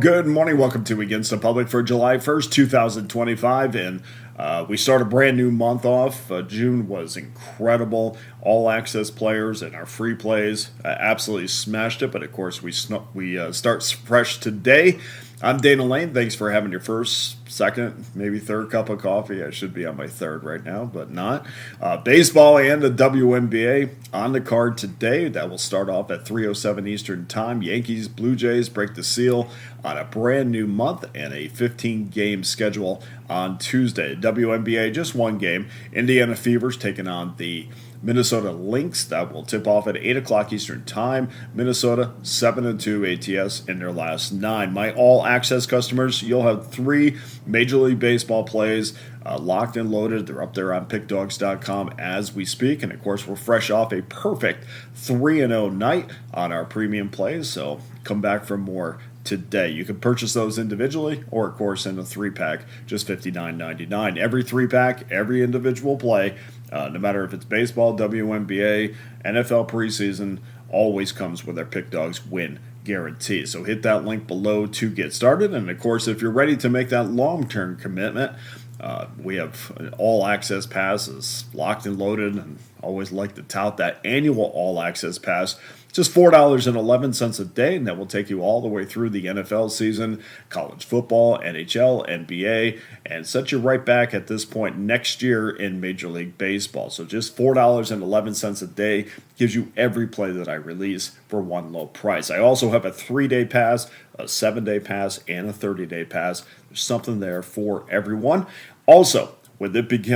Good morning. Welcome to Against the Public for July 1st, 2025. And we start a brand new month off. June was incredible. All access players and our free plays absolutely smashed it. But of course, we start fresh today. I'm Dana Lane. Thanks for having your first, second, maybe third cup of coffee. I should be on my third right now, but not. Baseball and the WNBA on the card today. That will start off at 3:07 Eastern Time. Yankees, Blue Jays break the seal on a brand new month and a 15-game schedule on Tuesday. WNBA, just one game. Indiana Fever's taking on the Minnesota Lynx. That will tip off at 8 o'clock Eastern Time. Minnesota 7-2 ATS in their last 9. My all-access customers, you'll have 3 Major League Baseball plays locked and loaded. They're up there on Pickdawgz.com as we speak. And, of course, we're fresh off a perfect 3-0 night on our premium plays. So come back for more today. You can purchase those individually or, of course, in a 3-pack, just $59.99. Every 3-pack, every individual play, no matter if it's baseball, WNBA, NFL preseason, always comes with our Pick Dawgz win guarantee. So hit that link below to get started. And, of course, if you're ready to make that long-term commitment, we have an all-access pass is locked and loaded, and always like to tout that annual all-access pass. Just $4.11 a day, and that will take you all the way through the NFL season, college football, NHL, NBA, and set you right back at this point next year in Major League Baseball. So just $4.11 a day gives you every play that I release for one low price. I also have a 3-day pass, a 7-day pass, and a 30-day pass. There's something there for everyone. Also, with it being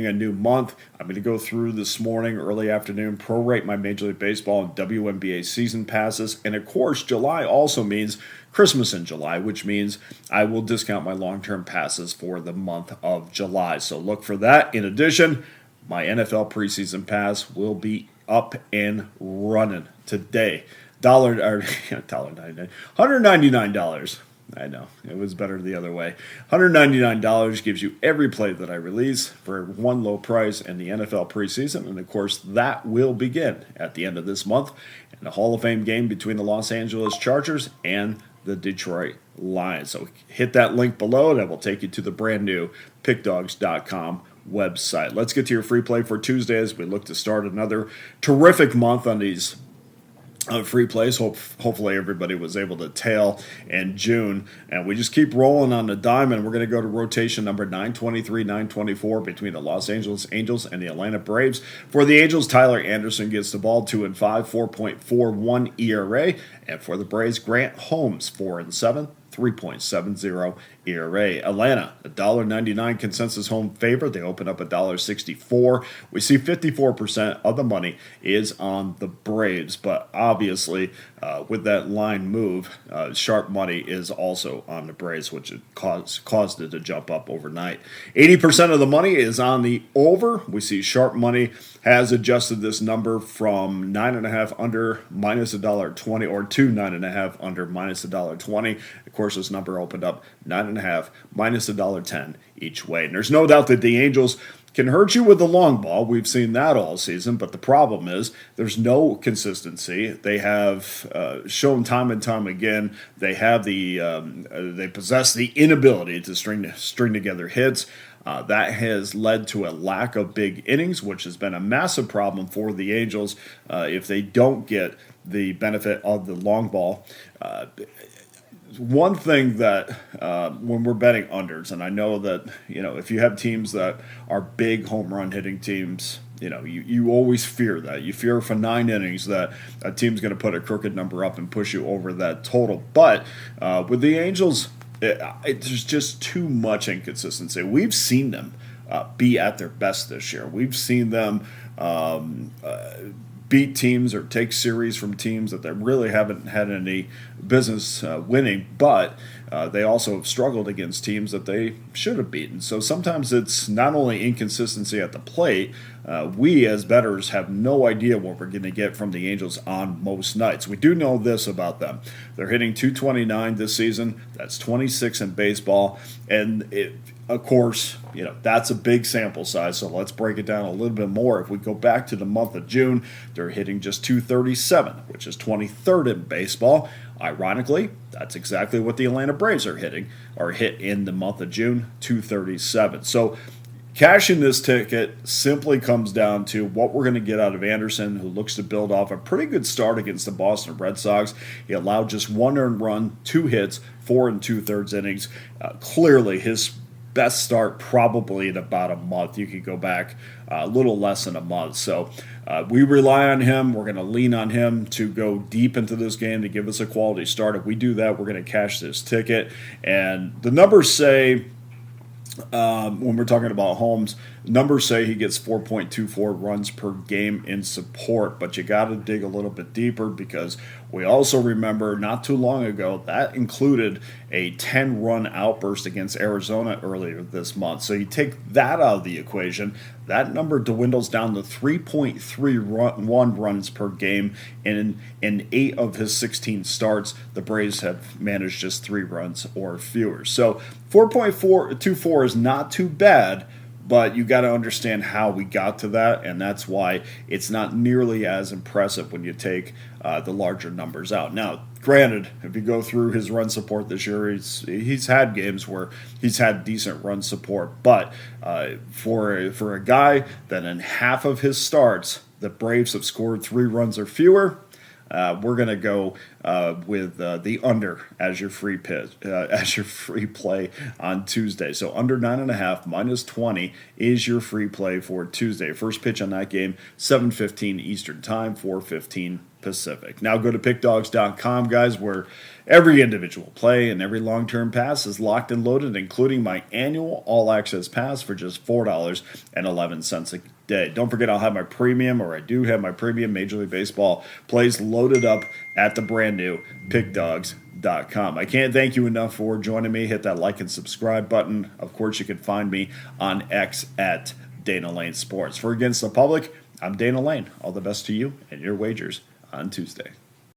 a new month, I'm going to go through this morning, early afternoon, prorate my Major League Baseball and WNBA season passes. And, of course, July also means Christmas in July, which means I will discount my long-term passes for the month of July. So look for that. In addition, my NFL preseason pass will be up and running today. $199. I know, it was better the other way. $199 gives you every play that I release for one low price in the NFL preseason. And, of course, that will begin at the end of this month in the Hall of Fame game between the Los Angeles Chargers and the Detroit Lions. So hit that link below. That will take you to the brand new Pickdawgz.com website. Let's get to your free play for Tuesday as we look to start another terrific month on these free plays. Hopefully everybody was able to tail in June. And we just keep rolling on the diamond. We're going to go to rotation number 923, 924 between the Los Angeles Angels and the Atlanta Braves. For the Angels, Tyler Anderson gets the ball 2-5, 4.41 ERA. And for the Braves, Grant Holmes 4-7. 3.70 ERA. Atlanta, $1.99 consensus home favorite. They open up $1.64. We see 54% of the money is on the Braves, but obviously with that line move, sharp money is also on the Braves, which caused it to jump up overnight. 80% of the money is on the over. We see sharp money has adjusted this number from 9.5 under minus $1.20 or to 9.5 under minus $1.20. Of course, this number opened up 9.5 minus $1.10 each way. And there's no doubt that the Angels can hurt you with the long ball. We've seen that all season, but the problem is there's no consistency. They have shown time and time again they have they possess the inability to string together hits. That has led to a lack of big innings, which has been a massive problem for the Angels if they don't get the benefit of the long ball. One thing that when we're betting unders, and I know that if you have teams that are big home run hitting teams, you always fear that. You fear for 9 innings that a team's going to put a crooked number up and push you over that total. But with the Angels, there's just too much inconsistency. We've seen them be at their best this year. We've seen them beat teams or take series from teams that they really haven't had any business winning, but they also have struggled against teams that they should have beaten. So sometimes it's not only inconsistency at the plate, we as bettors have no idea what we're going to get from the Angels on most nights. We do know this about them. They're hitting .229 this season. That's 26 in baseball. And of course, that's a big sample size, so let's break it down a little bit more. If we go back to the month of June, they're hitting just .237, which is 23rd in baseball. Ironically, that's exactly what the Atlanta Braves are hit in the month of June, 237. So cashing this ticket simply comes down to what we're going to get out of Anderson, who looks to build off a pretty good start against the Boston Red Sox. He allowed just 1 earned run, 2 hits, 4 2/3 innings. Clearly his best start probably in about a month. You could go back a little less than a month. So we rely on him. We're going to lean on him to go deep into this game to give us a quality start. If we do that, we're going to cash this ticket. And the numbers say, when we're talking about Holmes, numbers say he gets 4.24 runs per game in support, but you got to dig a little bit deeper because we also remember not too long ago that included a 10-run outburst against Arizona earlier this month. So you take that out of the equation, that number dwindles down to 3.31 runs per game. In 8 of his 16 starts, the Braves have managed just 3 runs or fewer. So 4.24 is not too bad, but you got to understand how we got to that, and that's why it's not nearly as impressive when you take the larger numbers out. Now, granted, if you go through his run support this year, he's had games where he's had decent run support, but for a guy that in half of his starts, the Braves have scored 3 runs or fewer, we're going to go with the under as your free play on Tuesday. So under 9.5 minus 20 is your free play for Tuesday. First pitch on that game, 7:15 Eastern Time, 4:15 Pacific. Now go to pickdawgz.com, guys, where every individual play and every long-term pass is locked and loaded, including my annual all-access pass for just $4.11 a day. Don't forget, I'll have my premium, or I do have my premium Major League Baseball plays loaded up at the brand new Pickdawgz.com. I can't thank you enough for joining me. Hit that like and subscribe button. Of course, you can find me on X at Dana Lane Sports. For Against the Public, I'm Dana Lane. All the best to you and your wagers on Tuesday.